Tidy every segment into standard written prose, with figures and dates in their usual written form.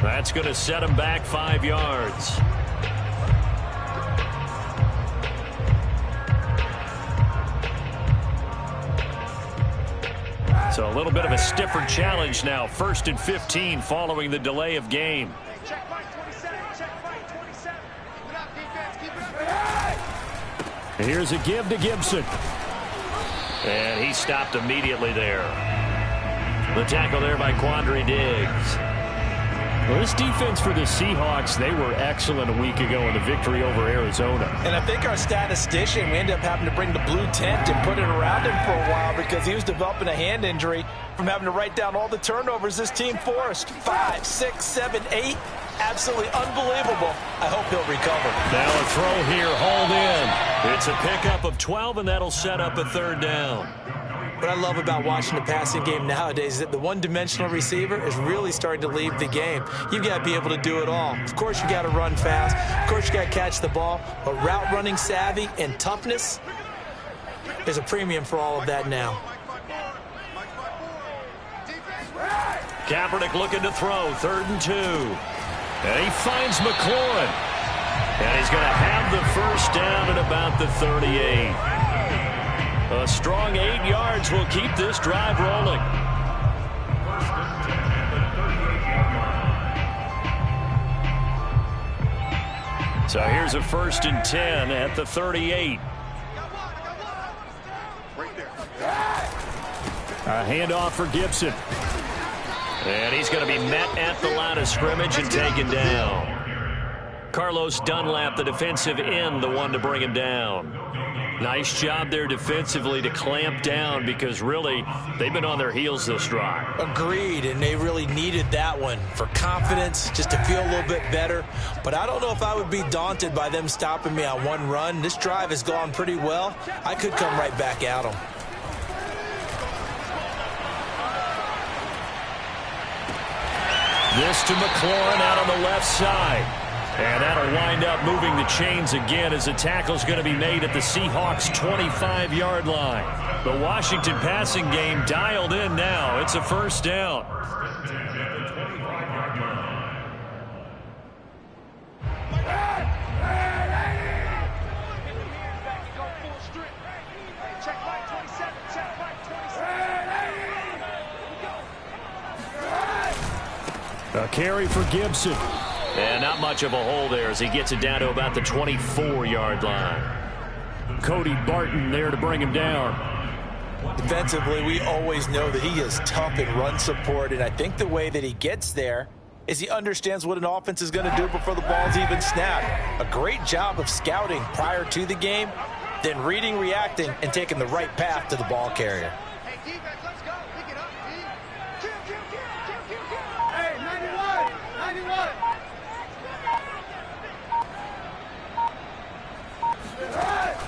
That's going to set him back 5 yards. So a little bit of a stiffer challenge now. 1st and 15 following the delay of game. Here's a give to Gibson. And he stopped immediately there. The tackle there by Quandre Diggs. Well, this defense for the Seahawks, they were excellent a week ago in the victory over Arizona. And I think our statistician, we ended up having to bring the blue tent and put it around him for a while because he was developing a hand injury from having to write down all the turnovers this team forced. 5, 6, 7, 8. Absolutely unbelievable. I hope he'll recover. Now a throw here, hauled in. It's a pickup of 12, and that'll set up a 3rd down. What I love about watching the passing game nowadays is that the one-dimensional receiver is really starting to leave the game. You've got to be able to do it all. Of course, you got to run fast. Of course, you got to catch the ball. But route running savvy and toughness, there's a premium for all of that now. Kaepernick looking to throw, 3rd and 2. And he finds McLaurin. And he's going to have the 1st down at about the 38. A strong 8 yards will keep this drive rolling. So here's a 1st and 10 at the 38. A handoff for Gibson. And he's going to be met at the line of scrimmage and taken down. Carlos Dunlap, the defensive end, the one to bring him down. Nice job there defensively to clamp down because really they've been on their heels this drive. Agreed, and they really needed that one for confidence, just to feel a little bit better. But I don't know if I would be daunted by them stopping me on one run. This drive has gone pretty well. I could come right back at them. This to McLaurin out on the left side. And that'll wind up moving the chains again as the tackle's going to be made at the Seahawks' 25-yard line. The Washington passing game dialed in now. It's a 1st down. A carry for Gibson. And not much of a hole there as he gets it down to about the 24-yard line. Cody Barton there to bring him down. Defensively, we always know that he is tough in run support, and I think the way that he gets there is he understands what an offense is going to do before the ball's even snapped. A great job of scouting prior to the game, then reading, reacting, and taking the right path to the ball carrier.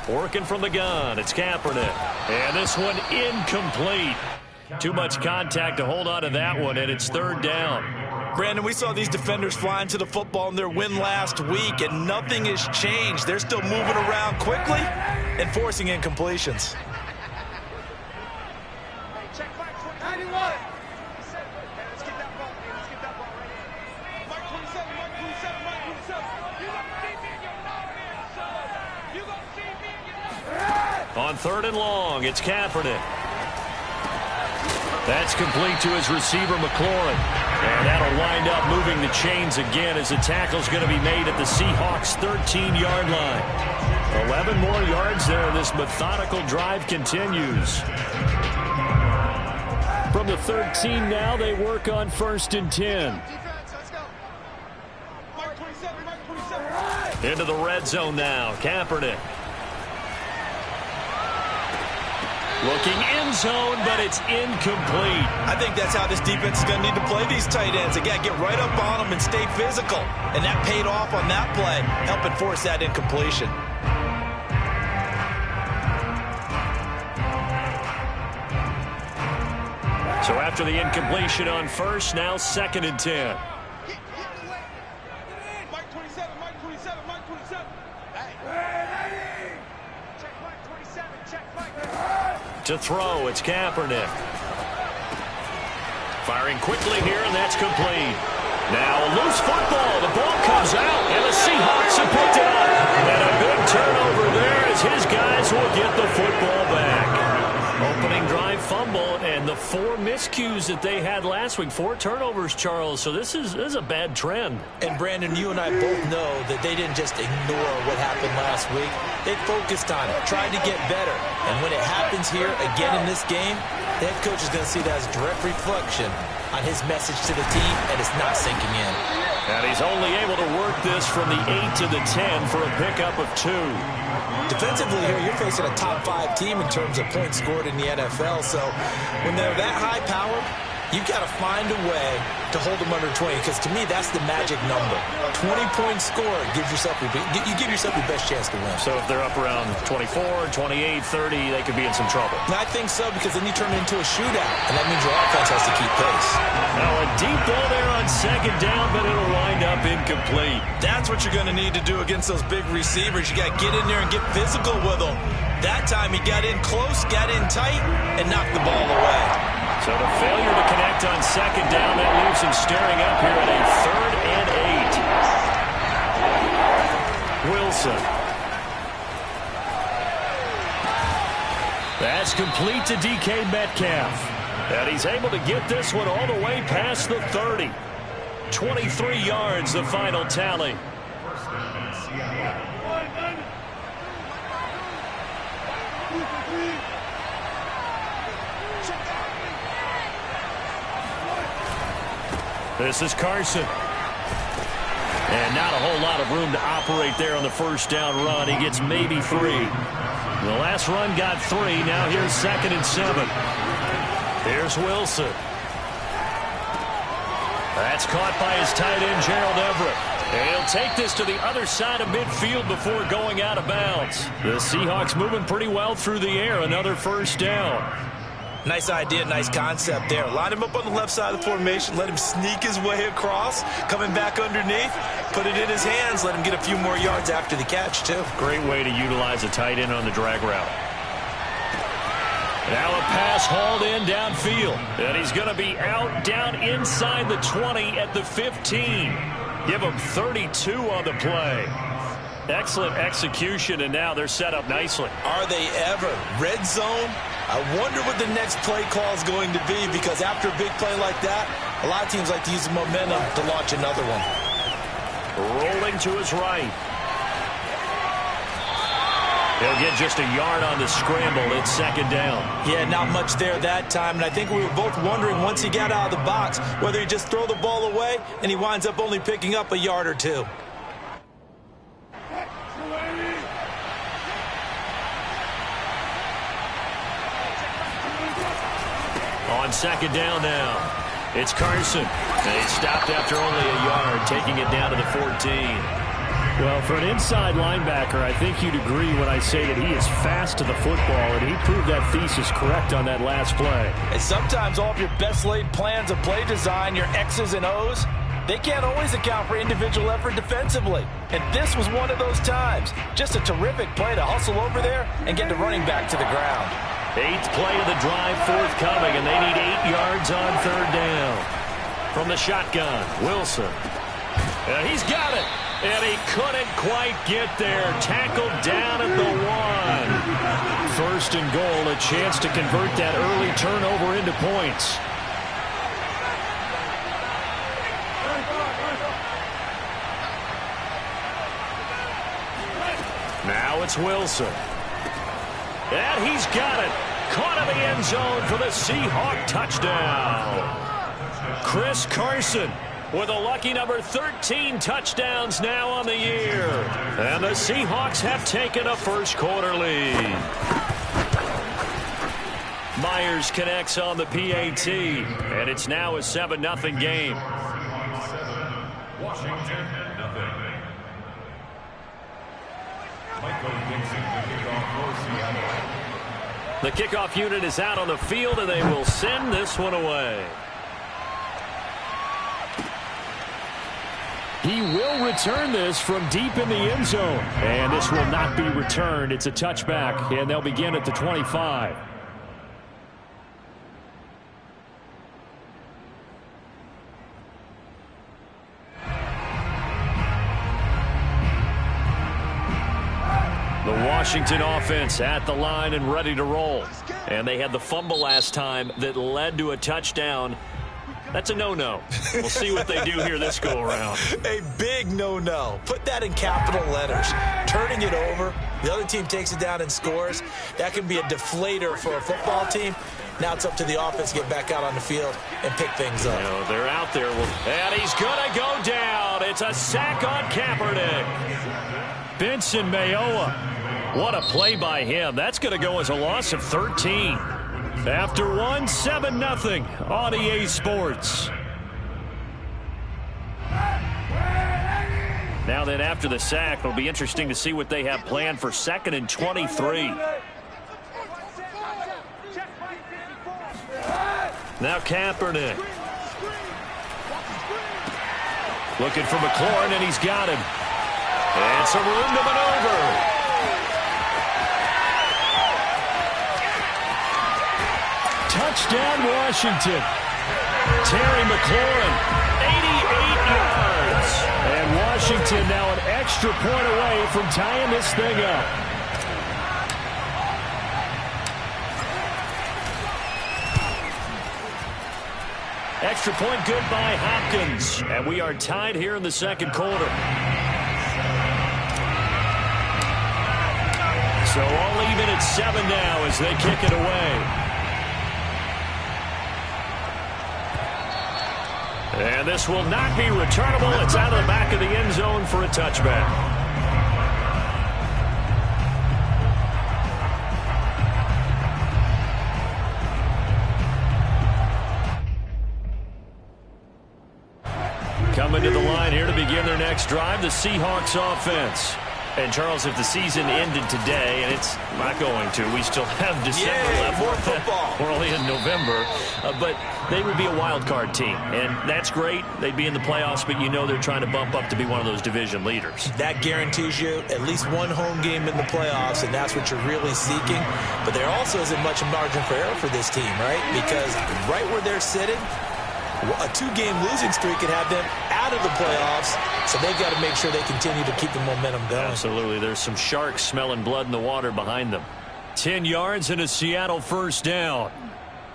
Working from the gun, it's Kaepernick. And this one incomplete. Too much contact to hold on to that one, and it's 3rd down. Brandon, we saw these defenders flying to the football in their win last week, and nothing has changed. They're still moving around quickly and forcing incompletions. On 3rd and long, it's Kaepernick. That's complete to his receiver, McLaurin. And that'll wind up moving the chains again as the tackle's going to be made at the Seahawks' 13-yard line. 11 more yards there, and this methodical drive continues. From the 13 now, they work on 1st and 10. Into the red zone now, Kaepernick. Looking end zone, but it's incomplete. I think that's how this defense is going to need to play these tight ends. They got to get right up on them and stay physical. And that paid off on that play, helping force that incompletion. So after the incompletion on 1st, now 2nd and 10. To throw, it's Kaepernick. Firing quickly here, and that's complete. Now a loose football. The ball comes out, and the Seahawks have picked it up. And a big turnover there as his guys will get the football back. Opening drive fumble, and the 4 miscues that they had last week. 4 turnovers, Charles. So this is a bad trend. And, Brandon, you and I both know that they didn't just ignore what happened last week. They focused on it, tried to get better. And when it happens here again in this game, the head coach is going to see that as a direct reflection on his message to the team, and it's not sinking in. And he's only able to work this from the 8 to the 10 for a pickup of 2. Defensively here, you're facing a top 5 team in terms of points scored in the NFL. So when they're that high powered, you've got to find a way to hold them under 20, because to me, that's the magic number. 20-point score gives yourself you give yourself your best chance to win. So if they're up around 24, 28, 30, they could be in some trouble. And I think so, because then you turn it into a shootout, and that means your offense has to keep pace. Now a deep ball there on 2nd down, but it'll wind up incomplete. That's what you're going to need to do against those big receivers. You got to get in there and get physical with them. That time he got in close, got in tight, and knocked the ball away. So the failure to connect on 2nd down, that leaves him staring up here at a 3rd and 8. Wilson. That's complete to DK Metcalf. And he's able to get this one all the way past the 30. 23 yards, the final tally. This is Carson. And not a whole lot of room to operate there on the 1st down run. He gets maybe 3. The last run got 3. Now here's 2nd and 7. Here's Wilson. That's caught by his tight end, Gerald Everett. And he'll take this to the other side of midfield before going out of bounds. The Seahawks moving pretty well through the air. Another 1st down. Nice idea, nice concept there. Line him up on the left side of the formation. Let him sneak his way across. Coming back underneath. Put it in his hands. Let him get a few more yards after the catch, too. Great way to utilize a tight end on the drag route. Now a pass hauled in downfield. And he's going to be out down inside the 20 at the 15. Give him 32 on the play. Excellent execution, and now they're set up nicely. Are they ever? Red zone? I wonder what the next play call is going to be, because after a big play like that, a lot of teams like to use the momentum to launch another one. Rolling to his right. He'll get just a yard on the scramble. It's 2nd down. Yeah, not much there that time, and I think we were both wondering once he got out of the box whether he just throw the ball away and he winds up only picking up a yard or 2. On 2nd down now, it's Carson. They stopped after only a yard, taking it down to the 14. Well, for an inside linebacker, I think you'd agree when I say that he is fast to the football, and he proved that thesis correct on that last play. And sometimes all of your best laid plans of play design, your X's and O's, they can't always account for individual effort defensively. And this was one of those times. Just a terrific play to hustle over there and get the running back to the ground. 8th play of the drive forthcoming, and they need 8 yards on 3rd down. From the shotgun, Wilson. And he's got it. And he couldn't quite get there. Tackled down at the 1. 1st and goal, a chance to convert that early turnover into points. Now it's Wilson. And he's got it. Caught in the end zone for the Seahawk touchdown. Chris Carson with a lucky number 13 touchdowns now on the year. And the Seahawks have taken a 1st quarter lead. Myers connects on the PAT, and it's now a 7-0 game. Washington, nothing. Michael Dixon, the kickoff for Seattle. The kickoff unit is out on the field, and they will send this one away. He will return this from deep in the end zone. And this will not be returned. It's a touchback, and they'll begin at the 25. Washington offense at the line and ready to roll. And they had the fumble last time that led to a touchdown. That's a no-no. We'll see what they do here this go-around. A big no-no. Put that in capital letters. Turning it over, the other team takes it down and scores. That can be a deflator for a football team. Now it's up to the offense to get back out on the field and pick things up. You know, they're out there. And he's going to go down. It's a sack on Kaepernick. Benson Mayowa. What a play by him. That's going to go as a loss of 13. After 7-0 on EA Sports. Now then, after the sack, it'll be interesting to see what they have planned for 2nd and 23. Now Kaepernick. Looking for McLaurin, and he's got him. And some room to maneuver. Touchdown, Washington. Terry McLaurin, 88 yards. And Washington now an extra point away from tying this thing up. Extra point good by Hopkins. And we are tied here in the second quarter. So all even at 7 now as they kick it away. And this will not be returnable. It's out of the back of the end zone for a touchback. Coming to the line here to begin their next drive, the Seahawks offense. And, Charles, if the season ended today, and it's not going to, we still have December left. More football. We're only in November. But they would be a wild card team, and that's great. They'd be in the playoffs, but you know they're trying to bump up to be one of those division leaders. That guarantees you at least one home game in the playoffs, and that's what you're really seeking. But there also isn't much margin for error for this team, right? Because right where they're sitting, a 2-game losing streak could have them out of the playoffs, so they've got to make sure they continue to keep the momentum going. Absolutely. There's some sharks smelling blood in the water behind them. 10 yards and a Seattle first down.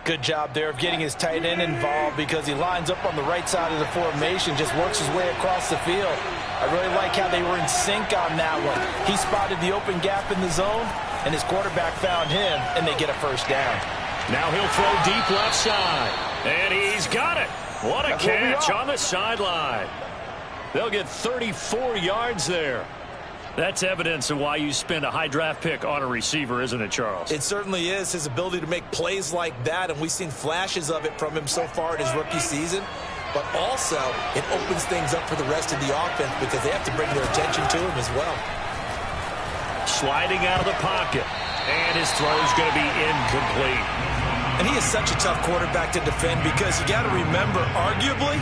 Good job there of getting his tight end involved because he lines up on the right side of the formation, just works his way across the field. I really like how they were in sync on that one. He spotted the open gap in the zone, and his quarterback found him, and they get a first down. Now he'll throw deep left side. And he's got it. What a catch on the sideline. They'll get 34 yards there. That's evidence of why you spend a high draft pick on a receiver, isn't it, Charles? It certainly is. His ability to make plays like that, and we've seen flashes of it from him so far in his rookie season. But also, it opens things up for the rest of the offense because they have to bring their attention to him as well. Sliding out of the pocket. And his throw is going to be incomplete. And he is such a tough quarterback to defend because you got to remember, arguably,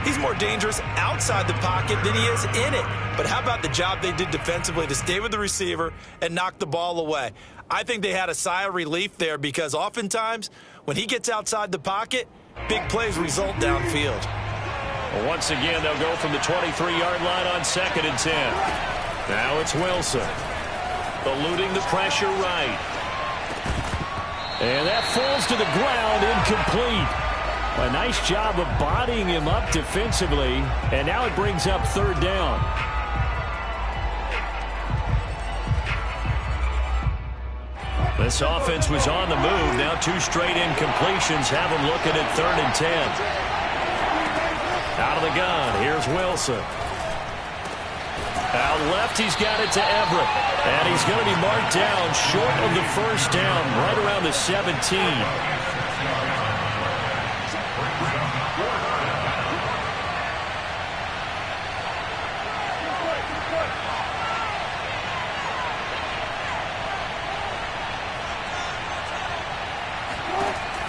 he's more dangerous outside the pocket than he is in it. But how about the job they did defensively to stay with the receiver and knock the ball away? I think they had a sigh of relief there because oftentimes when he gets outside the pocket, big plays result downfield. Well, once again, they'll go from the 23-yard line on 2nd and 10. Now it's Wilson. Eluding the pressure right. And that falls to the ground, incomplete. A nice job of bodying him up defensively. And now it brings up 3rd down. This offense was on the move. Now 2 straight incompletions have them looking at 3rd and 10. Out of the gun, here's Wilson. Out left, he's got it to Everett. And he's going to be marked down short of the first down, right around the 17.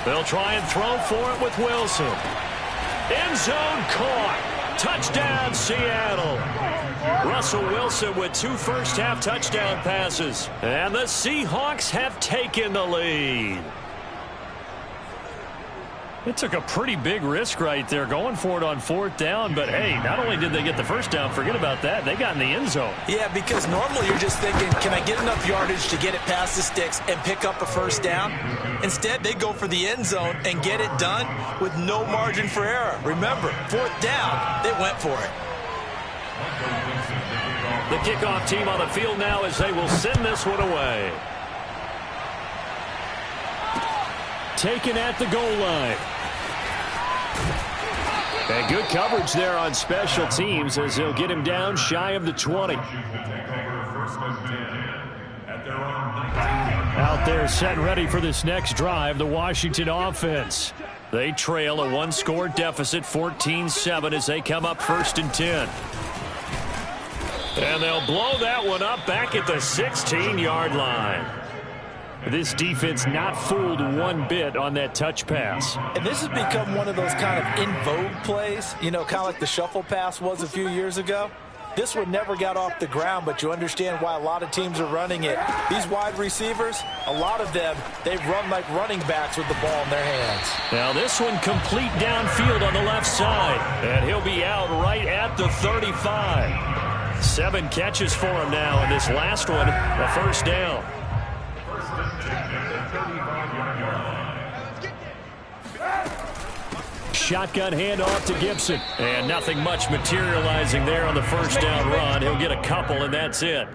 They'll try and throw for it with Wilson. End zone caught. Touchdown, Seattle. Russell Wilson with 2 first-half touchdown passes. And the Seahawks have taken the lead. It took a pretty big risk right there going for it on 4th down, but hey, not only did they get the first down, forget about that, they got in the end zone. Yeah, because normally you're just thinking, can I get enough yardage to get it past the sticks and pick up a first down? Instead, they go for the end zone and get it done with no margin for error. Remember, 4th down, they went for it. The kickoff team on the field now as they will send this one away. Taken at the goal line. And good coverage there on special teams as they'll get him down shy of the 20. Out there set and ready for this next drive, the Washington offense. They trail a one-score deficit, 14-7, as they come up 1st and 10. And they'll blow that one up back at the 16-yard line. This defense not fooled one bit on that touch pass. And this has become one of those kind of in vogue plays, you know, kind of like the shuffle pass was a few years ago. This one never got off the ground, but you understand why a lot of teams are running it. These wide receivers, a lot of them, they run like running backs with the ball in their hands. Now this one complete downfield on the left side, and he'll be out right at the 35. 7 catches for him now, and this last one, a first down. Shotgun handoff to Gibson. And nothing much materializing there on the first down run. He'll get a couple, and that's it.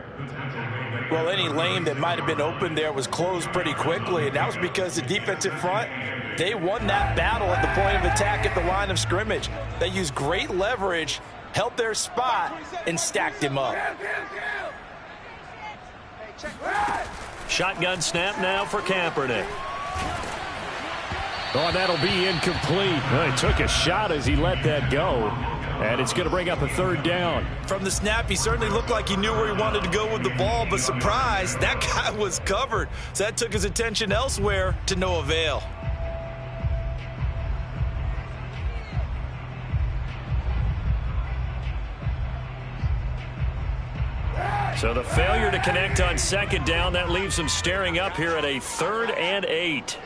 Well, any lane that might have been open there was closed pretty quickly, and that was because the defensive front, they won that battle at the point of attack at the line of scrimmage. They used great leverage, held their spot, and stacked him up. Shotgun snap now for Kaepernick. Oh, that'll be incomplete. Well, he took a shot as he let that go. And it's going to bring up a 3rd down. From the snap, he certainly looked like he knew where he wanted to go with the ball, but surprise, that guy was covered. So that took his attention elsewhere to no avail. So the failure to connect on 2nd down, that leaves them staring up here at a 3rd and 8.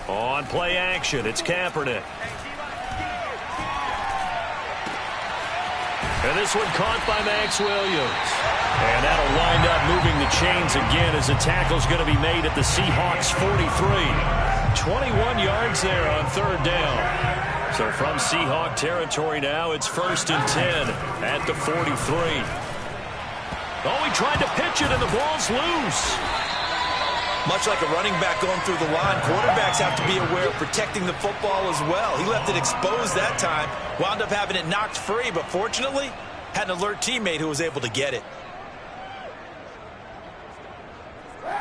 On play action, it's Kaepernick. And this one caught by Max Williams. And that'll wind up moving the chains again as the tackle's going to be made at the Seahawks 43. 21 yards there on 3rd down. So from Seahawk territory now, it's 1st and 10 at the 43. Oh, he tried to pitch it and the ball's loose. Much like a running back going through the line, quarterbacks have to be aware of protecting the football as well. He left it exposed that time, wound up having it knocked free, but fortunately, had an alert teammate who was able to get it.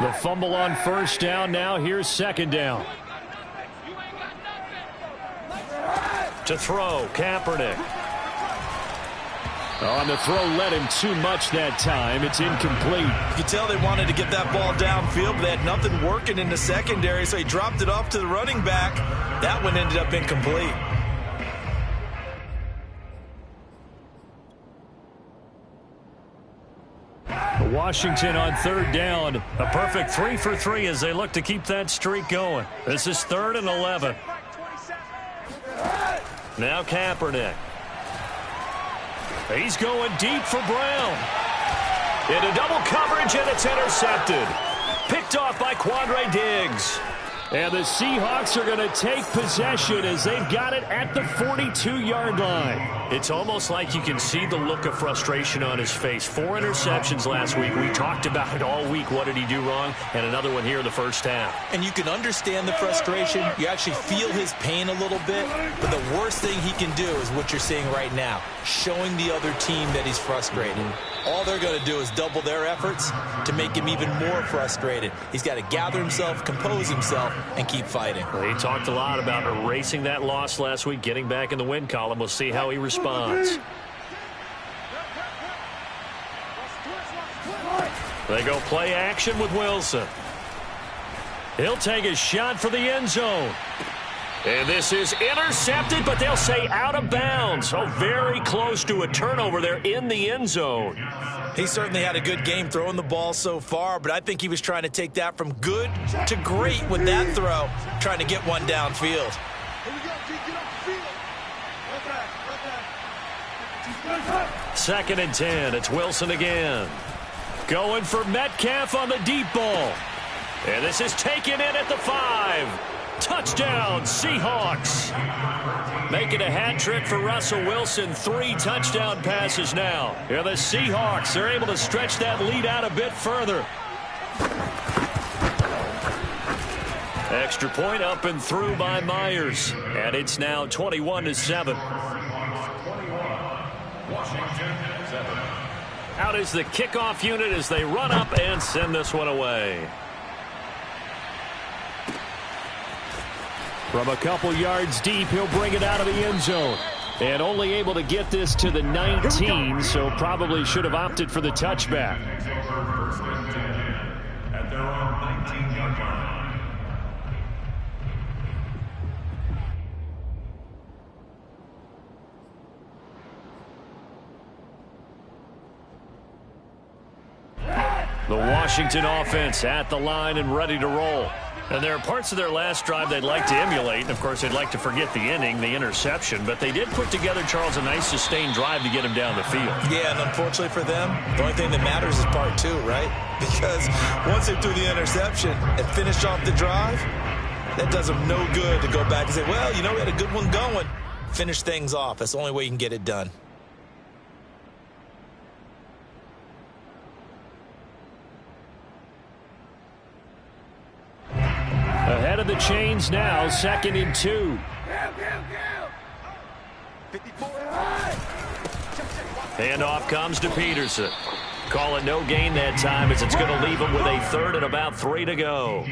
The fumble on 1st down, now here's 2nd down. To throw, Kaepernick. On the throw, led him too much that time. It's incomplete. You could tell they wanted to get that ball downfield, but they had nothing working in the secondary, so he dropped it off to the running back. That one ended up incomplete. Washington on 3rd down. A perfect 3 for 3 as they look to keep that streak going. This is 3rd and 11. Now Kaepernick. He's going deep for Brown. Into double coverage, and it's intercepted. Picked off by Quandre Diggs. And the Seahawks are going to take possession as they've got it at the 42-yard line. It's almost like you can see the look of frustration on his face. 4 interceptions last week. We talked about it all week. What did he do wrong? And another one here in the first half. And you can understand the frustration. You actually feel his pain a little bit. But the worst thing he can do is what you're seeing right now, showing the other team that he's frustrated. All they're going to do is double their efforts to make him even more frustrated. He's got to gather himself, compose himself, and keep fighting. Well, he talked a lot about erasing that loss last week, getting back in the win column. We'll see how he responds. They go play action with Wilson. He'll take a shot for the end zone. And this is intercepted, but they'll say out of bounds. So very close to a turnover there in the end zone. He certainly had a good game throwing the ball so far, but I think he was trying to take that from good to great with that throw, trying to get one downfield. Second and 10. It's Wilson again. Going for Metcalf on the deep ball. And this is taken in at the 5. Touchdown, Seahawks. Making a hat trick for Russell Wilson. 3 touchdown passes now. And the Seahawks are able to stretch that lead out a bit further. Extra point up and through by Myers. And it's now 21-7. Out is the kickoff unit as they run up and send this one away. From a couple yards deep, he'll bring it out of the end zone. And only able to get this to the 19, so probably should have opted for the touchback. At their own 19-yard line. The Washington offense at the line and ready to roll. And there are parts of their last drive they'd like to emulate. And, of course, they'd like to forget the inning, the interception. But they did put together, Charles, a nice sustained drive to get him down the field. Yeah, and unfortunately for them, the only thing that matters is part 2, right? Because once they threw the interception and finished off the drive, that does them no good to go back and say, well, you know, we had a good one going. Finish things off. That's the only way you can get it done. Ahead of the chains now, 2nd and 2. Handoff comes to Peterson. Call it no gain that time as it's going to leave him with a 3rd and about 3 to go.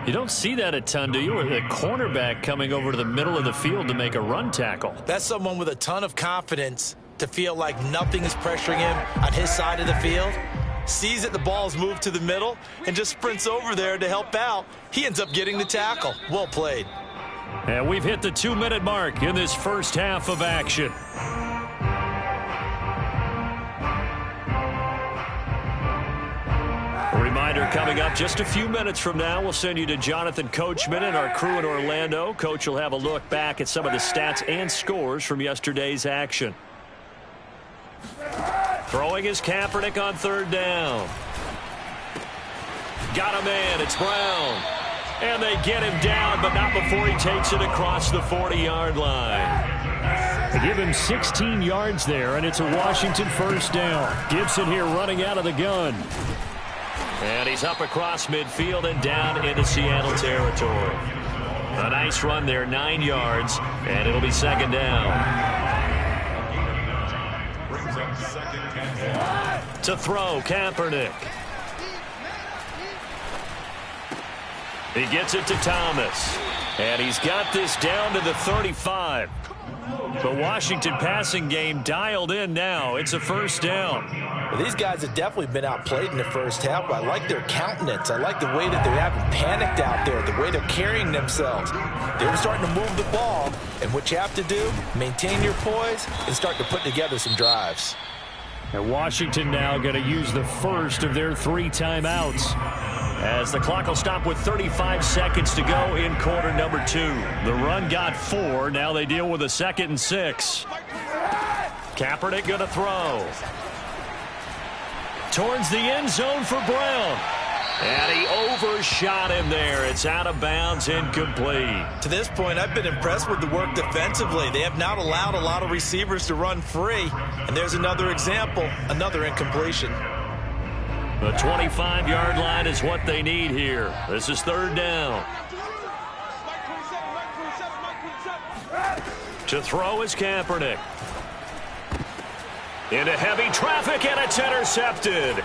You don't see that a ton, do you? Or the cornerback coming over to the middle of the field to make a run tackle. That's someone with a ton of confidence to feel like nothing is pressuring him on his side of the field. Sees that the ball's moved to the middle and just sprints over there to help out. He ends up getting the tackle. Well played. And we've hit the 2-minute mark in this first half of action. A reminder coming up just a few minutes from now, we'll send you to Jonathan Coachman and our crew in Orlando. Coach will have a look back at some of the stats and scores from yesterday's action. Throwing is Kaepernick on 3rd down. Got a man. It's Brown. And they get him down, but not before he takes it across the 40-yard line. They give him 16 yards there, and it's a Washington 1st down. Gibson here running out of the gun. And he's up across midfield and down into Seattle territory. A nice run there, 9 yards, and it'll be 2nd down. To throw, Kaepernick. He gets it to Thomas. And he's got this down to the 35. The Washington passing game dialed in now. It's a 1st down. Well, these guys have definitely been outplayed in the first half. I like their countenance. I like the way that they haven't panicked out there, the way they're carrying themselves. They're starting to move the ball. And what you have to do, maintain your poise and start to put together some drives. And Washington now going to use the first of their 3 timeouts. As the clock will stop with 35 seconds to go in quarter number 2. The run got 4. Now they deal with a 2nd and 6. Kaepernick going to throw. Towards the end zone for Brown. And he overshot him there. It's out of bounds, incomplete. To this point, I've been impressed with the work defensively. They have not allowed a lot of receivers to run free. And there's another example, another incompletion. The 25-yard line is what they need here. This is 3rd down. To throw is Kaepernick. Into heavy traffic, and it's intercepted.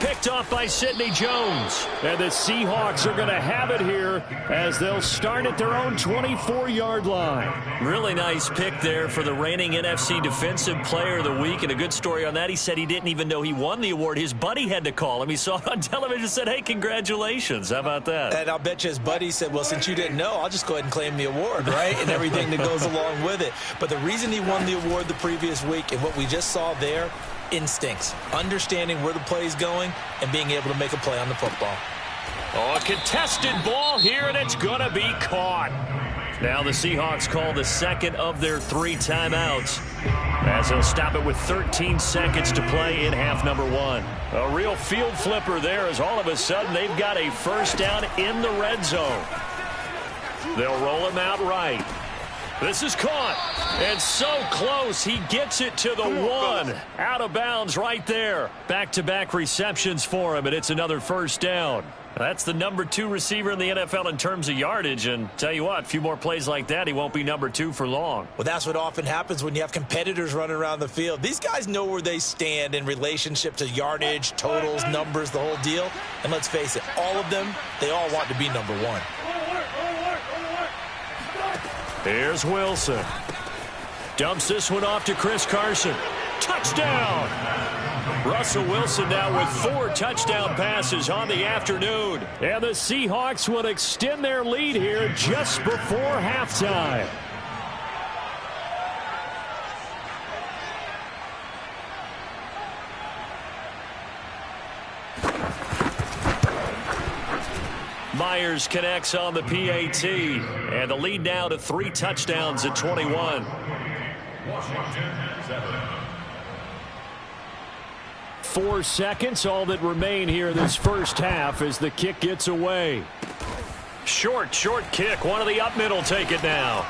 picked off by Sidney Jones. And the Seahawks are going to have it here as they'll start at their own 24-yard line. Really nice pick there for the reigning NFC Defensive Player of the Week. And a good story on that, he said he didn't even know he won the award. His buddy had to call him. He saw it on television and said, hey, congratulations. How about that? And I'll bet you his buddy said, well, since you didn't know, I'll just go ahead and claim the award, right? And everything that goes along with it. But the reason he won the award the previous week and what we just saw there, instincts, understanding where the play is going and being able to make a play on the football. Oh, a contested ball here, and it's going to be caught. Now the Seahawks call the second of their 3 timeouts as they'll stop it with 13 seconds to play in half number 1. A real field flipper there as all of a sudden they've got a first down in the red zone. They'll roll him out right. This is caught, and so close, he gets it to the 1. Out of bounds right there. Back-to-back receptions for him, and it's another first down. That's the number 2 receiver in the NFL in terms of yardage, and tell you what, a few more plays like that, he won't be number 2 for long. Well, that's what often happens when you have competitors running around the field. These guys know where they stand in relationship to yardage, totals, numbers, the whole deal. And let's face it, all of them, they all want to be number 1. Here's Wilson. Dumps this one off to Chris Carson. Touchdown! Russell Wilson now with 4 touchdown passes on the afternoon. And the Seahawks will extend their lead here just before halftime. Myers connects on the PAT, and the lead now to 3 touchdowns at 21. 4 seconds, all that remain here this first half as the kick gets away. Short kick. One of the up middle take it now.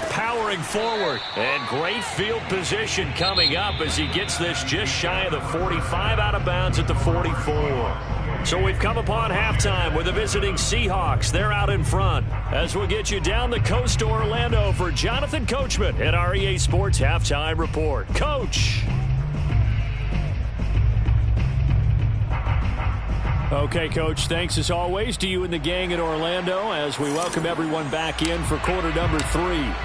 Powering forward, and great field position coming up as he gets this just shy of the 45, out of bounds at the 44. So we've come upon halftime with the visiting Seahawks. They're out in front as we'll get you down the coast to Orlando for Jonathan Coachman at our EA Sports Halftime Report. Coach. Okay, Coach, thanks as always to you and the gang in Orlando as we welcome everyone back in for quarter number 3.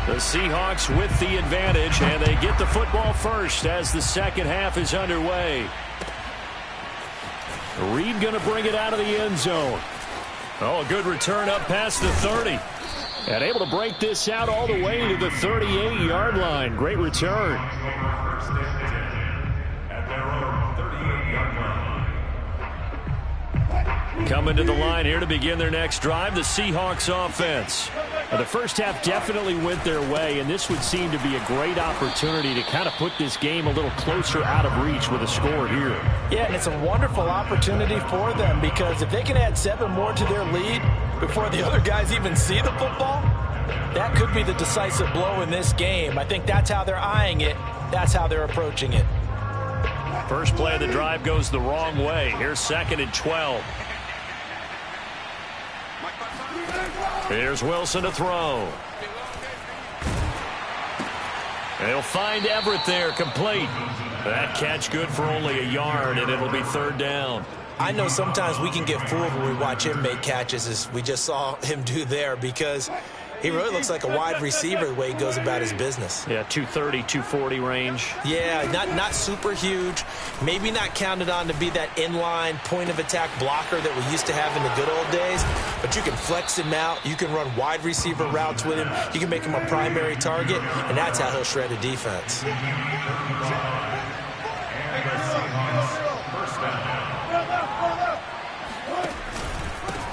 The Seahawks with the advantage, and they get the football first as the second half is underway. Reed going to bring it out of the end zone. Oh, a good return up past the 30. And able to break this out all the way to the 38-yard line. Great return. Coming to the line here to begin their next drive, the Seahawks offense. Well, the first half definitely went their way, and this would seem to be a great opportunity to kind of put this game a little closer out of reach with a score here. Yeah, and it's a wonderful opportunity for them because if they can add 7 more to their lead before the other guys even see the football, that could be the decisive blow in this game. I think that's how they're eyeing it. That's how they're approaching it. First play of the drive goes the wrong way. Here's 2nd and 12. Here's Wilson to throw. They'll find Everett there, complete. That catch good for only a yard, and it'll be 3rd down. I know sometimes we can get fooled when we watch him make catches, as we just saw him do there, because he really looks like a wide receiver the way he goes about his business. Yeah, 230, 240 range. Yeah, not super huge. Maybe not counted on to be that inline point-of-attack blocker that we used to have in the good old days. But you can flex him out. You can run wide receiver routes with him. You can make him a primary target, and that's how he'll shred a defense.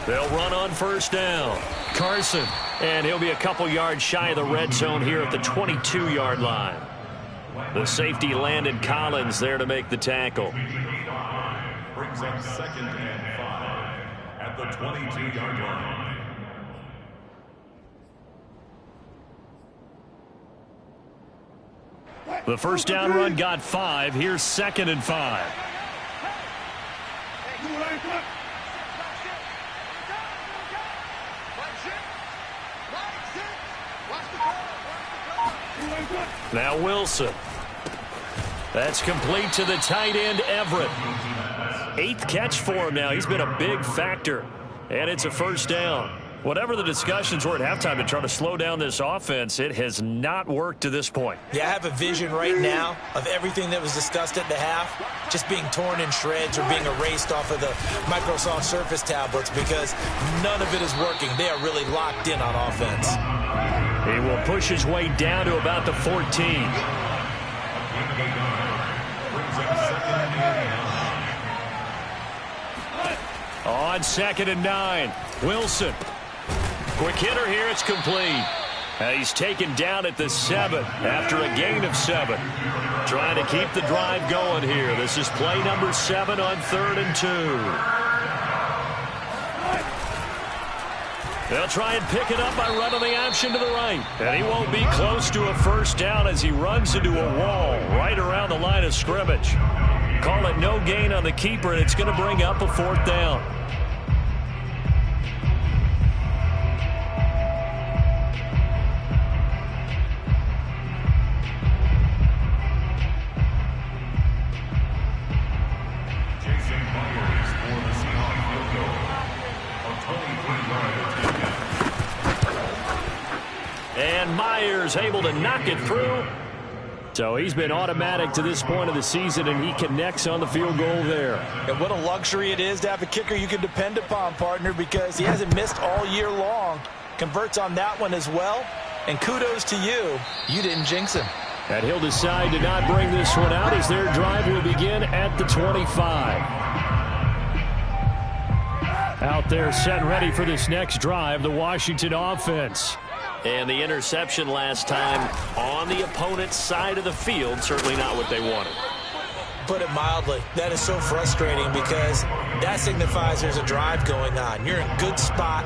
They'll run on first down. Carson, and he'll be a couple yards shy of the red zone here at the 22-yard line. The safety Landon Collins there to make the tackle. Brings up 2nd and 5 at the 22-yard line. The first down run got 5. Here's 2nd and 5. Now Wilson. That's complete to the tight end, Everett. 8th catch for him now. He's been a big factor. And it's a first down. Whatever the discussions were at halftime to try to slow down this offense, it has not worked to this point. Yeah, I have a vision right now of everything that was discussed at the half just being torn in shreds or being erased off of the Microsoft Surface tablets because none of it is working. They are really locked in on offense. He will push his way down to about the 14. On 2nd and 9, Wilson. Quick hitter here, it's complete. He's taken down at the 7 after a gain of 7. Trying to keep the drive going here. This is play number 7 on 3rd and 2. They'll try and pick it up by running the option to the right. And he won't be close to a first down as he runs into a wall right around the line of scrimmage. Call it no gain on the keeper, and it's going to bring up a 4th down. And Myers able to knock it through. So he's been automatic to this point of the season, and he connects on the field goal there. And what a luxury it is to have a kicker you can depend upon, partner, because he hasn't missed all year long. Converts on that one as well. And kudos to you. You didn't jinx him. And he'll decide to not bring this one out as their drive will begin at the 25. Out there set and ready for this next drive, the Washington offense. And the interception last time on the opponent's side of the field, certainly not what they wanted. Put it mildly, that is so frustrating because that signifies there's a drive going on. You're in a good spot,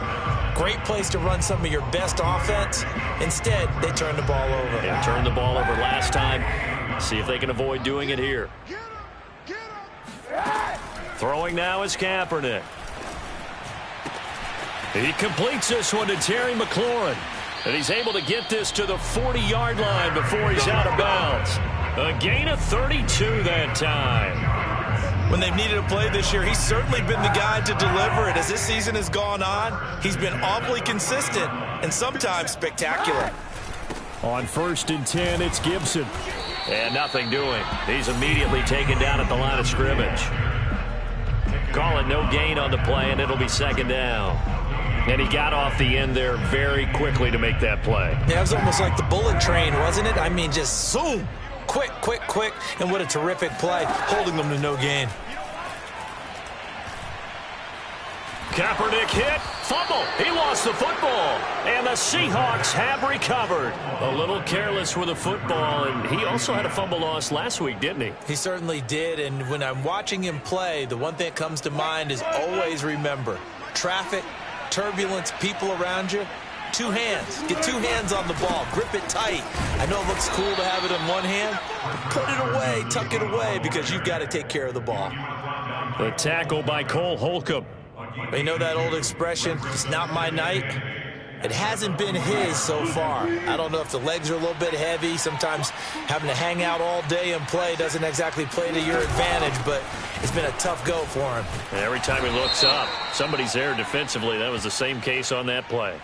great place to run some of your best offense. Instead, they turn the ball over. Yeah, turned the ball over last time. See if they can avoid doing it here. Throwing now is Kaepernick. He completes this one to Terry McLaurin. And he's able to get this to the 40-yard line before he's out of bounds. A gain of 32 that time. When they've needed a play this year, he's certainly been the guy to deliver it. As this season has gone on, he's been awfully consistent and sometimes spectacular. On 1st and 10, it's Gibson. And nothing doing. He's immediately taken down at the line of scrimmage. Call it no gain on the play, and it'll be 2nd down. And he got off the end there very quickly to make that play. Yeah, it was almost like the bullet train, wasn't it? I mean, just zoom. Quick, quick, quick. And what a terrific play, holding them to no gain. Kaepernick hit. Fumble. He lost the football. And the Seahawks have recovered. A little careless with the football, and he also had a fumble loss last week, didn't he? He certainly did, and when I'm watching him play, the one thing that comes to mind is always remember, traffic, turbulence, people around you, 2 hands. Get 2 hands on the ball. Grip it tight. I know it looks cool to have it in one hand, but put it away, tuck it away, because you've got to take care of the ball. The tackle by Cole Holcomb. You know that old expression, it's not my night? It hasn't been his so far. I don't know if the legs are a little bit heavy. Sometimes having to hang out all day and play doesn't exactly play to your advantage, but it's been a tough go for him. And every time he looks up, somebody's there defensively. That was the same case on that play.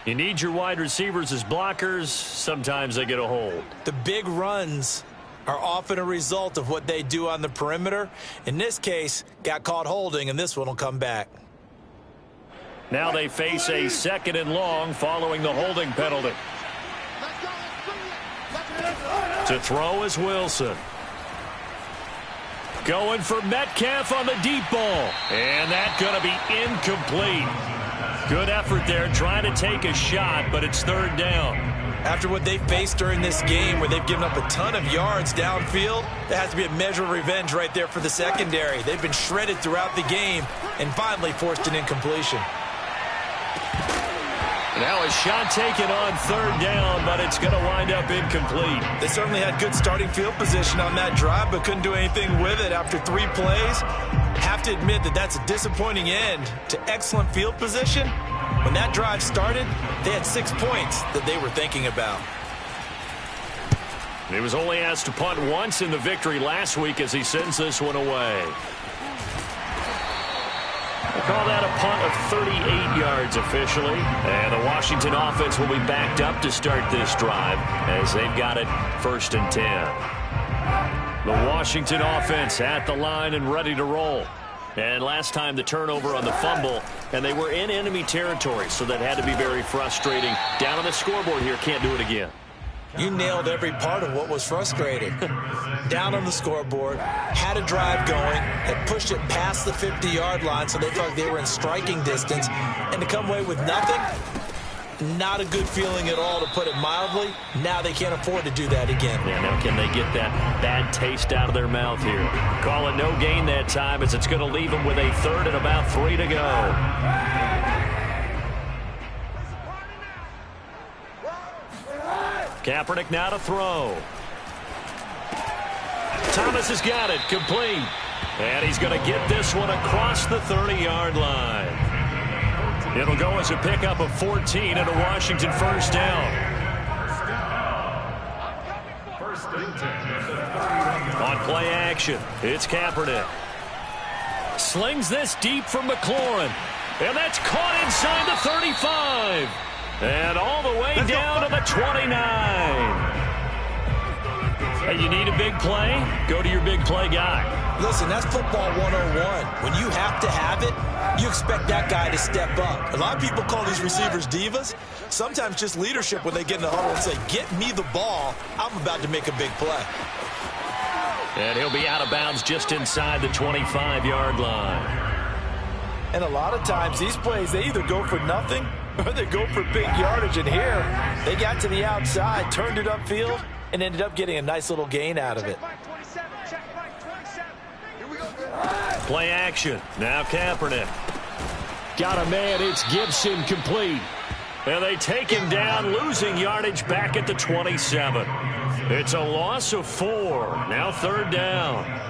You need your wide receivers as blockers. Sometimes they get a hold. The big runs are often a result of what they do on the perimeter. In this case, got caught holding, and this one will come back. Now they face a 2nd and long following the holding penalty. To throw is Wilson. Going for Metcalf on the deep ball. And that's going to be incomplete. Good effort there trying to take a shot, but it's 3rd down. After what they faced during this game where they've given up a ton of yards downfield, that has to be a measure of revenge right there for the secondary. They've been shredded throughout the game and finally forced an incompletion. Now a shot taken on 3rd down, but it's going to wind up incomplete. They certainly had good starting field position on that drive, but couldn't do anything with it after 3 plays. Have to admit that that's a disappointing end to excellent field position. When that drive started, they had 6 points that they were thinking about. He was only asked to punt once in the victory last week as he sends this one away. They call that a punt of 38 yards officially. And the Washington offense will be backed up to start this drive as they've got it 1st and 10. The Washington offense at the line and ready to roll. And last time the turnover on the fumble, and they were in enemy territory, so that had to be very frustrating. Down on the scoreboard here, can't do it again. You nailed every part of what was frustrating. Down on the scoreboard, had a drive going, had pushed it past the 50-yard line, so they felt like they were in striking distance. And to come away with nothing, not a good feeling at all, to put it mildly. Now they can't afford to do that again. Yeah, now can they get that bad taste out of their mouth here? Call it no gain that time, as it's going to leave them with a 3rd and about 3 to go. Kaepernick now to throw. Thomas has got it, complete. And he's going to get this one across the 30-yard line. It'll go as a pickup of 14 and a Washington 1st down. On play action, it's Kaepernick. Slings this deep from McLaurin. And that's caught inside the 35. And all the way down to the 29. Hey, you need a big play? Go to your big play guy. Listen, that's football 101. When you have to have it, you expect that guy to step up. A lot of people call these receivers divas. Sometimes just leadership when they get in the huddle and say, get me the ball. I'm about to make a big play. And he'll be out of bounds just inside the 25-yard line. And a lot of times these plays, they either go for nothing or they go for big yardage. And here, they got to the outside, turned it upfield, and ended up getting a nice little gain out of it. Play action. Now Kaepernick. Got a man. It's Gibson, complete. And they take him down, losing yardage back at the 27. It's a loss of 4. Now 3rd down.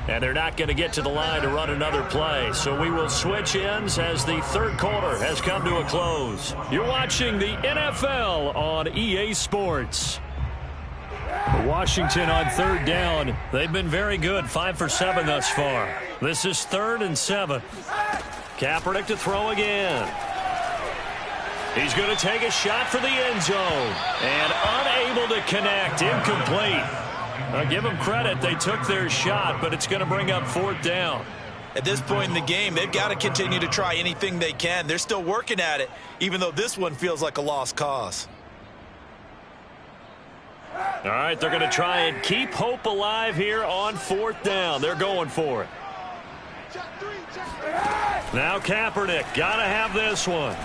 And they're not going to get to the line to run another play. So we will switch ends as the 3rd quarter has come to a close. You're watching the NFL on EA Sports. Washington on 3rd down. They've been very good, 5 for 7 thus far. This is 3rd and 7. Kaepernick to throw again. He's going to take a shot for the end zone. And unable to connect. Incomplete. I'll give them credit. They took their shot, but it's going to bring up 4th down. At this point in the game, they've got to continue to try anything they can. They're still working at it, even though this one feels like a lost cause. All right, they're going to try and keep hope alive here on 4th down. They're going for it. Now Kaepernick, got to have this one.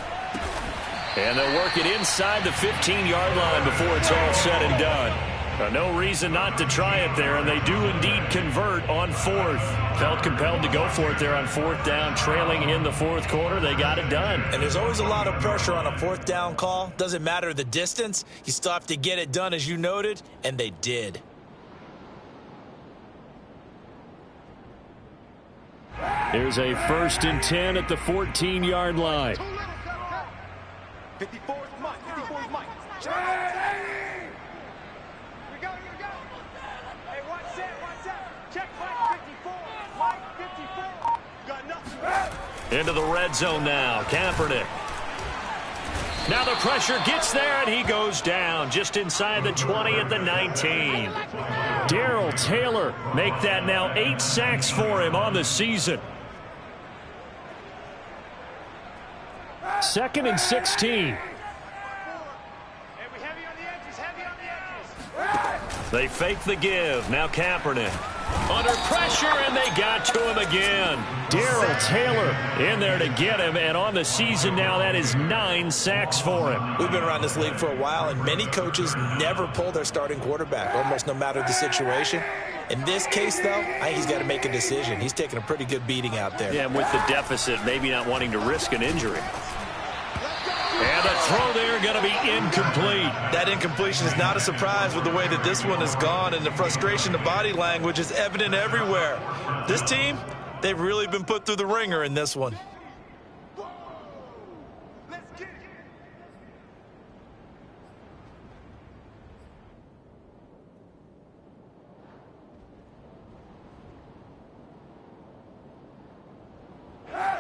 And they'll work it inside the 15-yard line before it's all said and done. No reason not to try it there, and they do indeed convert on 4th. Felt compelled to go for it there on 4th down, trailing in the 4th quarter. They got it done. And there's always a lot of pressure on a 4th down call. Doesn't matter the distance. You still have to get it done, as you noted, and they did. Here's a 1st and 10 at the 14-yard line. 54's Mike. 54's Mike. Into the red zone now. Kaepernick. Now the pressure gets there, and he goes down just inside the 20 at the 19. Darrell Taylor make that now 8 sacks for him on the season. 2nd and 16. They fake the give. Now Kaepernick. Under pressure, and they got to him again. Darrell Taylor in there to get him, and on the season now, that is 9 sacks for him. We've been around this league for a while, and many coaches never pull their starting quarterback, almost no matter the situation. In this case, though, I think he's got to make a decision. He's taking a pretty good beating out there. Yeah, and with the deficit, maybe not wanting to risk an injury. And the throw there going to be incomplete. That incompletion is not a surprise with the way that this one has gone, and the frustration, the body language is evident everywhere. This team, they've really been put through the ringer in this one.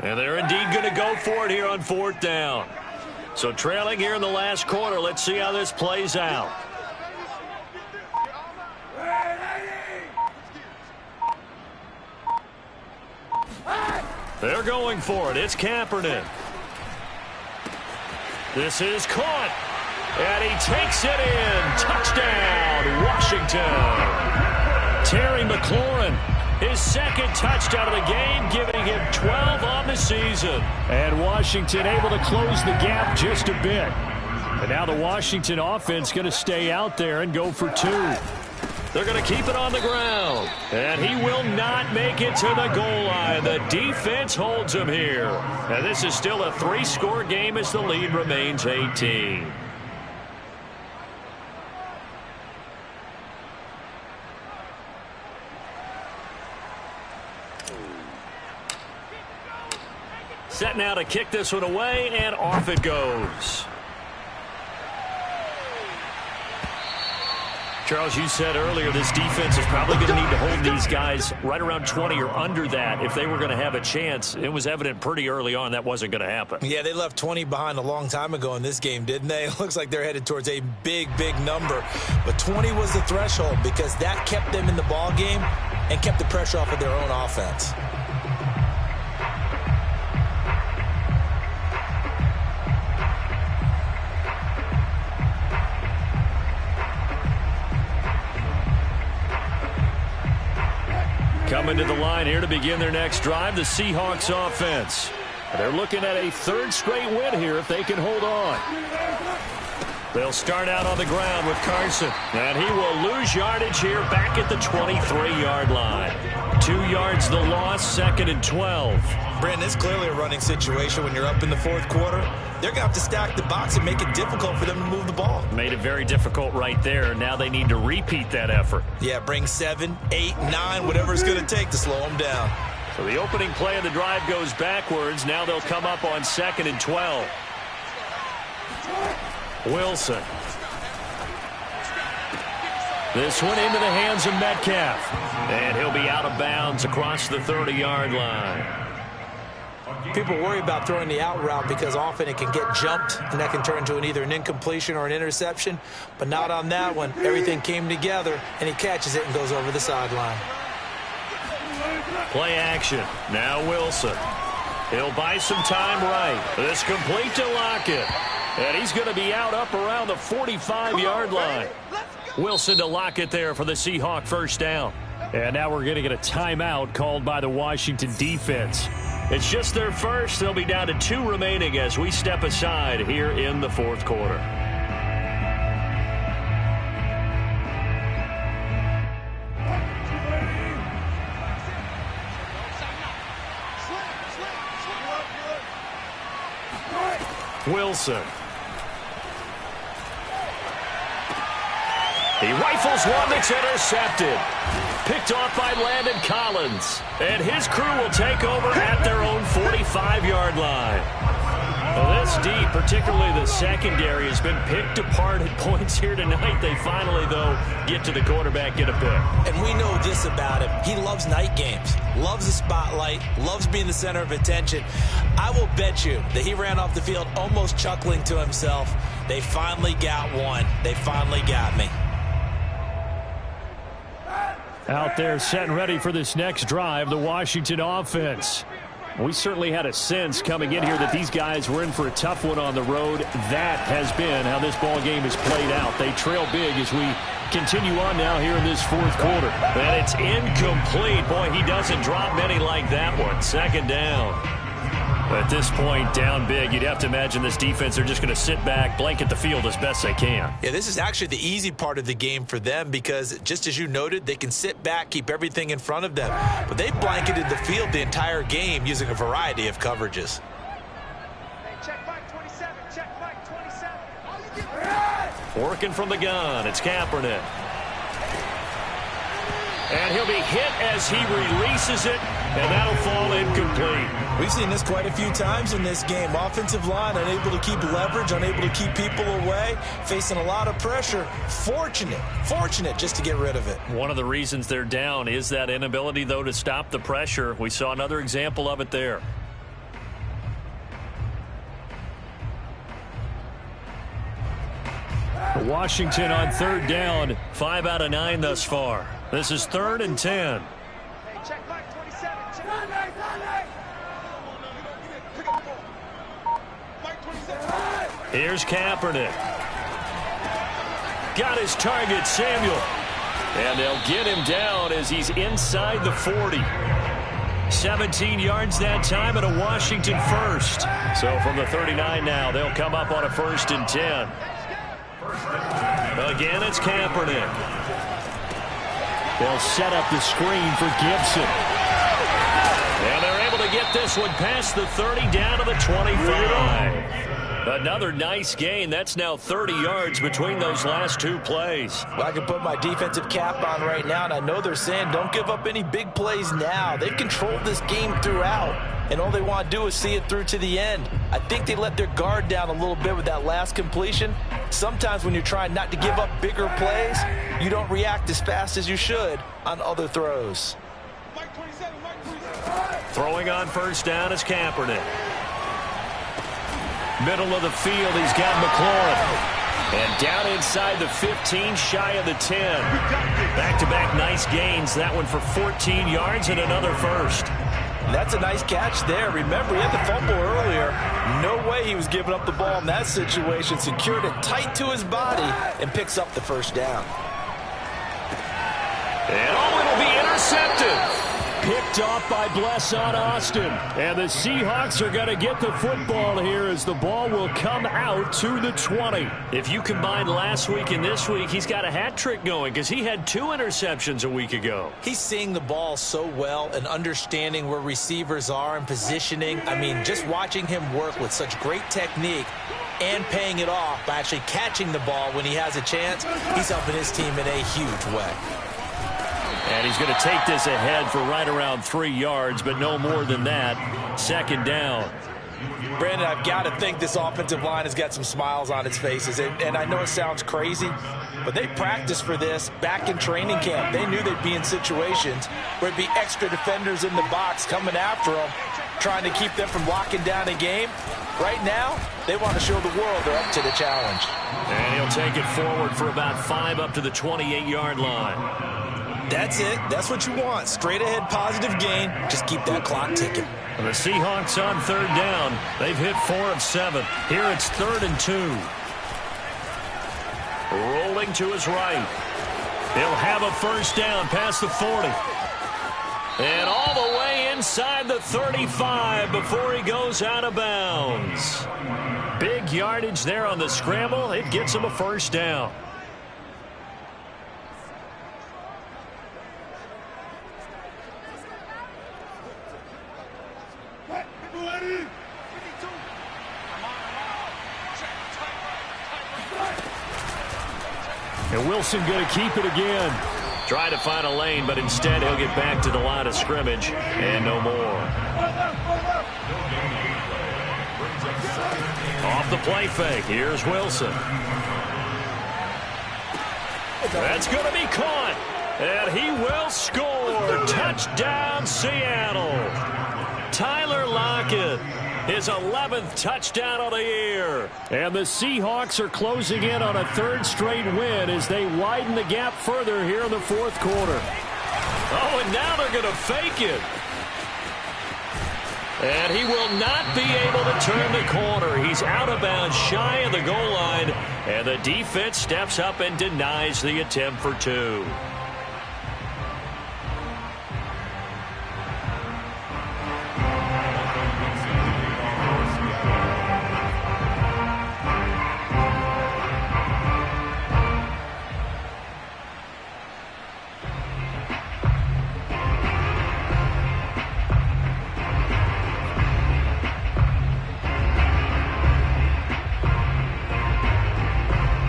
And they're indeed going to go for it here on 4th down. So trailing here in the last quarter. Let's see how this plays out. They're going for it. It's Kaepernick. This is caught. And he takes it in. Touchdown, Washington. Terry McLaurin, his second touchdown of the game, giving him 12 on the season. And Washington able to close the gap just a bit. And now the Washington offense going to stay out there and go for 2. They're going to keep it on the ground. And he will not make it to the goal line. The defense holds him here. And this is still a 3-score game as the lead remains 18. Set now to kick this one away, and off it goes. Charles, you said earlier this defense is probably going to need to hold these guys right around 20 or under that if they were going to have a chance. It was evident pretty early on that wasn't going to happen. Yeah, they left 20 behind a long time ago in this game, didn't they? It looks like they're headed towards a big, big number. But 20 was the threshold because that kept them in the ball game and kept the pressure off of their own offense. Coming to the line here to begin their next drive, the Seahawks offense. They're looking at a 3rd straight win here if they can hold on. They'll start out on the ground with Carson. And he will lose yardage here back at the 23-yard line. 2 yards the loss, 2nd and 12. Brandon, it's clearly a running situation when you're up in the 4th quarter. They're going to have to stack the box and make it difficult for them to move the ball. Made it very difficult right there. Now they need to repeat that effort. Yeah, bring 7, 8, 9, whatever it's going to take to slow them down. So the opening play of the drive goes backwards. Now they'll come up on 2nd and 12. Wilson. This one into the hands of Metcalf. And he'll be out of bounds across the 30-yard line. People worry about throwing the out route because often it can get jumped, and that can turn into either an incompletion or an interception. But not on that one. Everything came together, and he catches it and goes over the sideline. Play action. Now Wilson. He'll buy some time right. This complete to Lockett. And he's going to be out up around the 45-yard line. Wilson to Lockett there for the Seahawk 1st down. And now we're going to get a timeout called by the Washington defense. It's just their first. They'll be down to 2 remaining as we step aside here in the 4th quarter. Wilson. He rifles one that's intercepted. Picked off by Landon Collins. And his crew will take over at their own 45-yard line. Well, this D, particularly the secondary, has been picked apart at points here tonight. They finally, though, get to the quarterback, get a pick. And we know this about him. He loves night games, loves the spotlight, loves being the center of attention. I will bet you that he ran off the field almost chuckling to himself. They finally got one. They finally got me. Out there set and ready for this next drive, the Washington offense. We certainly had a sense coming in here that these guys were in for a tough one on the road. That has been how this ball game is played out. They trail big as we continue on now here in this 4th quarter. And it's incomplete. Boy, he doesn't drop many like that one. 2nd down. At this point, down big, you'd have to imagine this defense are just going to sit back, blanket the field as best they can. Yeah, this is actually the easy part of the game for them because, just as you noted, they can sit back, keep everything in front of them. But they blanketed the field the entire game using a variety of coverages. Check Mike 27. Check Mike 27. Working from the gun, it's Kaepernick. And he'll be hit as he releases it, and that'll fall incomplete. We've seen this quite a few times in this game. Offensive line unable to keep leverage, unable to keep people away, facing a lot of pressure. Fortunate just to get rid of it. One of the reasons they're down is that inability, though, to stop the pressure. We saw another example of it there. Washington on third down, 5 out of 9 thus far. This is 3rd and 10. Hey, check Mike 27. Check. Mike 27. Here's Kaepernick. Got his target, Samuel. And they'll get him down as he's inside the 40. 17 yards that time and a Washington first. So from the 39 now, they'll come up on a 1st and 10. Again, it's Kaepernick. They'll set up the screen for Gibson. And they're able to get this one past the 30 down to the 25. Another nice gain. That's now 30 yards between those last 2 plays. Well, I can put my defensive cap on right now, and I know they're saying don't give up any big plays now. They've controlled this game throughout, and all they want to do is see it through to the end. I think they let their guard down a little bit with that last completion. Sometimes when you're trying not to give up bigger plays, you don't react as fast as you should on other throws. Mike 27. Mike 27. Throwing on 1st down is Kaepernick. Middle of the field, he's got McLaurin. And down inside the 15, shy of the 10. Back-to-back nice gains. That one for 14 yards and another first. That's a nice catch there. Remember, he had the fumble earlier. No way he was giving up the ball in that situation. Secured it tight to his body and picks up the 1st down. And it'll be intercepted. Picked off by Blesson Austin. And the Seahawks are going to get the football here as the ball will come out to the 20. If you combine last week and this week, he's got a hat trick going because he had 2 interceptions a week ago. He's seeing the ball so well and understanding where receivers are and positioning. I mean, just watching him work with such great technique and paying it off by actually catching the ball when he has a chance, he's helping his team in a huge way. And he's going to take this ahead for right around 3 yards, but no more than that. 2nd down. Brandon, I've got to think this offensive line has got some smiles on its faces. And I know it sounds crazy, but they practiced for this back in training camp. They knew they'd be in situations where it'd be extra defenders in the box coming after them, trying to keep them from locking down a game. Right now, they want to show the world they're up to the challenge. And he'll take it forward for about 5 up to the 28-yard line. That's it. That's what you want. Straight ahead positive gain. Just keep that clock ticking. And the Seahawks on 3rd down. They've hit 4 of 7. Here it's 3rd and 2. Rolling to his right. He'll have a 1st down past the 40. And all the way inside the 35 before he goes out of bounds. Big yardage there on the scramble. It gets him a 1st down. And Wilson going to keep it again. Try to find a lane, but instead he'll get back to the line of scrimmage and no more. Off the play fake. Here's Wilson. That's going to be caught. And he will score. Touchdown, Seattle. Tyler Lockett. His 11th touchdown of the year. And the Seahawks are closing in on a 3rd straight win as they widen the gap further here in the 4th quarter. Oh, and now they're going to fake it. And he will not be able to turn the corner. He's out of bounds, shy of the goal line. And the defense steps up and denies the attempt for 2.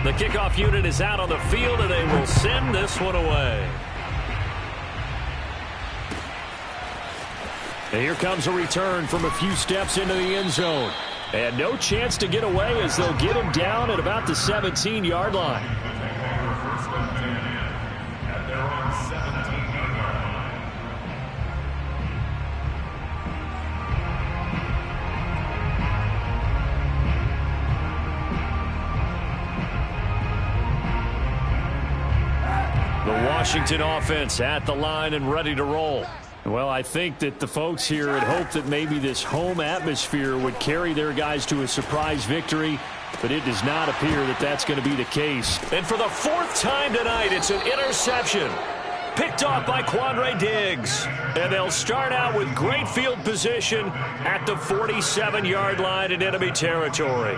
The kickoff unit is out on the field, and they will send this one away. And here comes a return from a few steps into the end zone. And no chance to get away as they'll get him down at about the 17-yard line. And they're on 17-yard line. Washington offense at the line and ready to roll. Well, I think that the folks here had hoped that maybe this home atmosphere would carry their guys to a surprise victory, but it does not appear that that's going to be the case. And for the fourth time tonight, it's an interception. Picked off by Quandre Diggs. And they'll start out with great field position at the 47-yard line in enemy territory.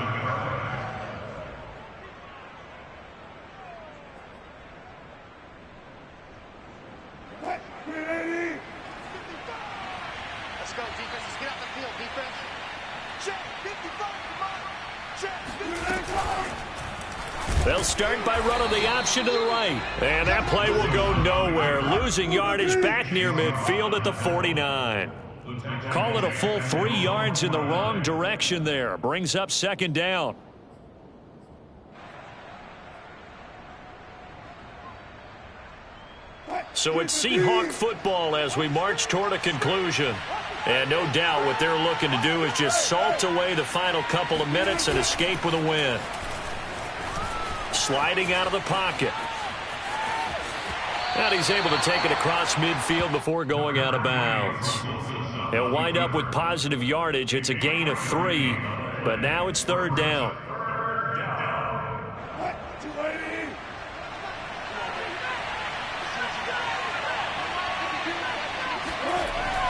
They'll start by running the option to the right. And that play will go nowhere. Losing yardage back near midfield at the 49. Call it a full 3 yards in the wrong direction there. Brings up second down. So it's Seahawk football as we march toward a conclusion. And no doubt what they're looking to do is just salt away the final couple of minutes and escape with a win. Sliding out of the pocket. And he's able to take it across midfield before going out of bounds. He'll wind up with positive yardage. It's a gain of 3, but now it's third down.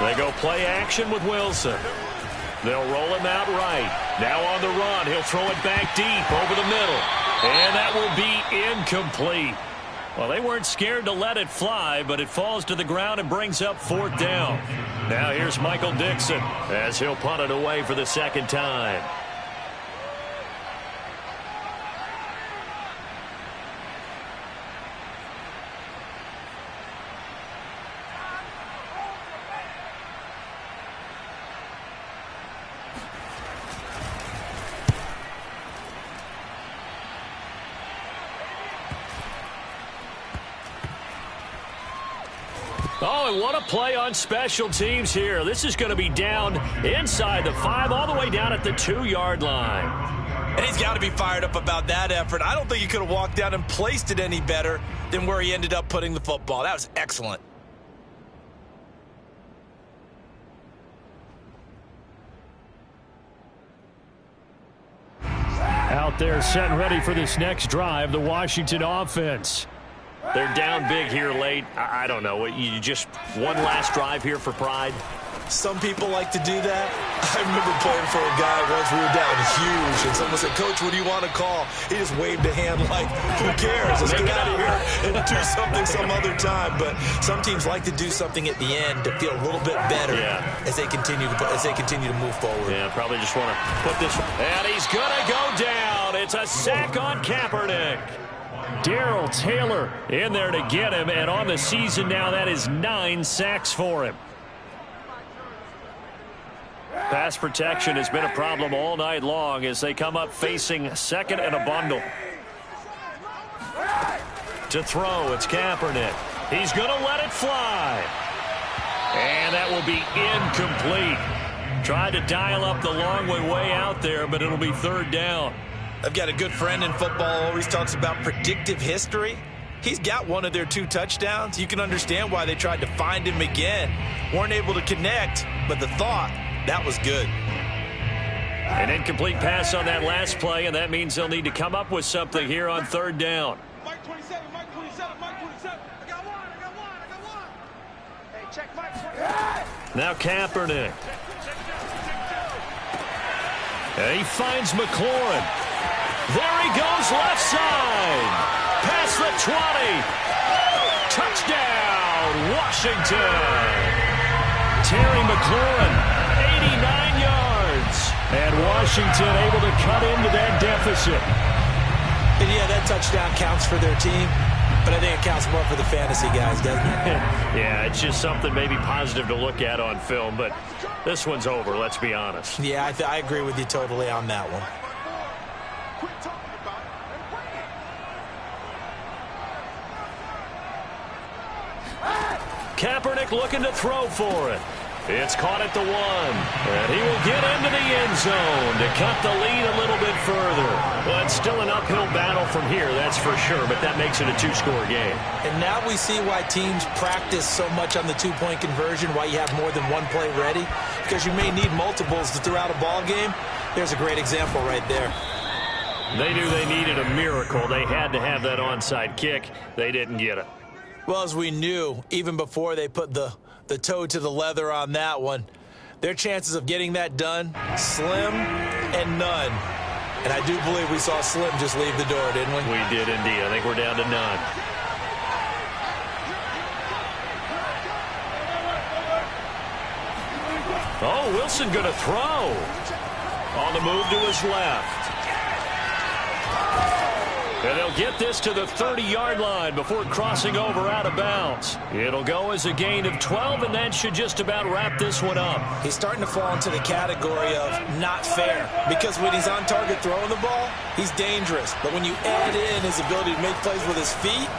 They go play action with Wilson. They'll roll him out right. Now on the run, he'll throw it back deep over the middle. And that will be incomplete. Well, they weren't scared to let it fly, but it falls to the ground and brings up fourth down. Now here's Michael Dixon as he'll punt it away for the second time. Oh, and what a play on special teams here. This is going to be down inside the 5, all the way down at the 2-yard line. And he's got to be fired up about that effort. I don't think he could have walked down and placed it any better than where he ended up putting the football. That was excellent. Out there set and ready for this next drive, the Washington offense. They're down big here late. I don't know. You just one last drive here for pride? Some people like to do that. I remember playing for a guy once. We were down huge, and someone said, "Coach, what do you want to call?" He just waved a hand like, "Who cares? Let's get out of here and do something some other time." But some teams like to do something at the end to feel a little bit better as they continue to move forward. Yeah, probably just want to put this. And he's going to go down. It's a sack on Kaepernick. Darrell Taylor in there to get him, and on the season now, that is 9 sacks for him. Pass protection has been a problem all night long as they come up facing second and a bundle. To throw, it's Kaepernick. He's going to let it fly. And that will be incomplete. Tried to dial up the long way out there, but it'll be third down. I've got a good friend in football, always talks about predictive history. He's got one of their 2 touchdowns. You can understand why they tried to find him again. Weren't able to connect, but the thought, that was good. An incomplete pass on that last play, and that means they'll need to come up with something here on third down. Mike 27, Mike 27, Mike 27. I got one. Hey, check Mike 27. Now Kaepernick. And he finds McLaurin. There he goes left side. Past the 20. Touchdown, Washington. Terry McLaurin, 89 yards. And Washington able to cut into that deficit. And yeah, that touchdown counts for their team, but I think it counts more for the fantasy guys, doesn't it? Yeah, it's just something maybe positive to look at on film, but this one's over, let's be honest. Yeah, I agree with you totally on that one. Kaepernick looking to throw for it. It's caught at the 1, and he will get into the end end zone to cut the lead a little bit further. Well, it's still an uphill battle from here, that's for sure, but that makes it a 2-score game. And now we see why teams practice so much on the two-point conversion, why you have more than one play ready, because you may need multiples to throw out a ball game. There's a great example right there. They knew they needed a miracle. They had to have that onside kick. They didn't get it. Well, as we knew, even before they put the toe to the leather on that one, their chances of getting that done, slim and none. And I do believe we saw Slim just leave the door, didn't we? We did indeed. I think we're down to none. Oh, Wilson going to throw. On the move to his left. And they'll get this to the 30-yard line before crossing over out of bounds. It'll go as a gain of 12, and that should just about wrap this one up. He's starting to fall into the category of not fair, because when he's on target throwing the ball, he's dangerous. But when you add in his ability to make plays with his feet,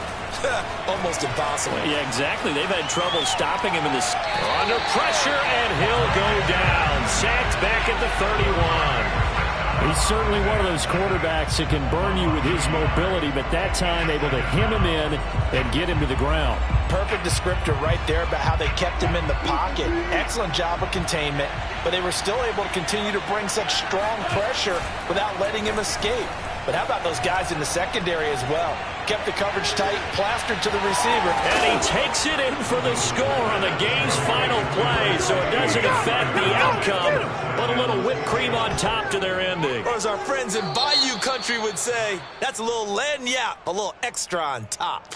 almost impossible. Yeah, exactly. They've had trouble stopping him in this. Under pressure, and he'll go down. Sacked back at the 31. He's certainly one of those quarterbacks that can burn you with his mobility, but that time able to hem him in and get him to the ground. Perfect descriptor right there about how they kept him in the pocket. Excellent job of containment, but they were still able to continue to bring such strong pressure without letting him escape. But how about those guys in the secondary as well? Kept the coverage tight, plastered to the receiver. And he takes it in for the score on the game's final play, so it doesn't affect the outcome, but a little whipped cream on top to their ending. Or as our friends in Bayou country would say, that's a little lagniappe, a little extra on top.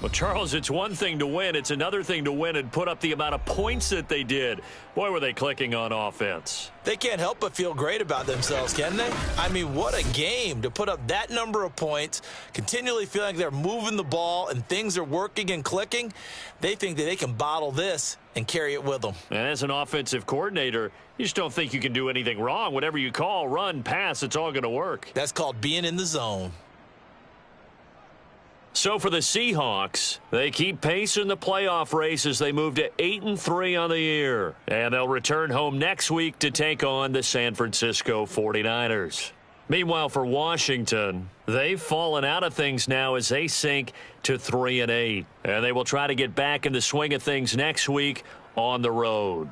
Well, Charles, it's one thing to win. It's another thing to win and put up the amount of points that they did. Boy, were they clicking on offense. They can't help but feel great about themselves, can they? I mean, what a game to put up that number of points, continually feeling like they're moving the ball and things are working and clicking. They think that they can bottle this and carry it with them. And as an offensive coordinator, you just don't think you can do anything wrong. Whatever you call, run, pass, it's all going to work. That's called being in the zone. So for the Seahawks, they keep pace in the playoff race as they move to 8-3 on the year. And they'll return home next week to take on the San Francisco 49ers. Meanwhile, for Washington, they've fallen out of things now as they sink to 3-8. And they will try to get back in the swing of things next week on the road.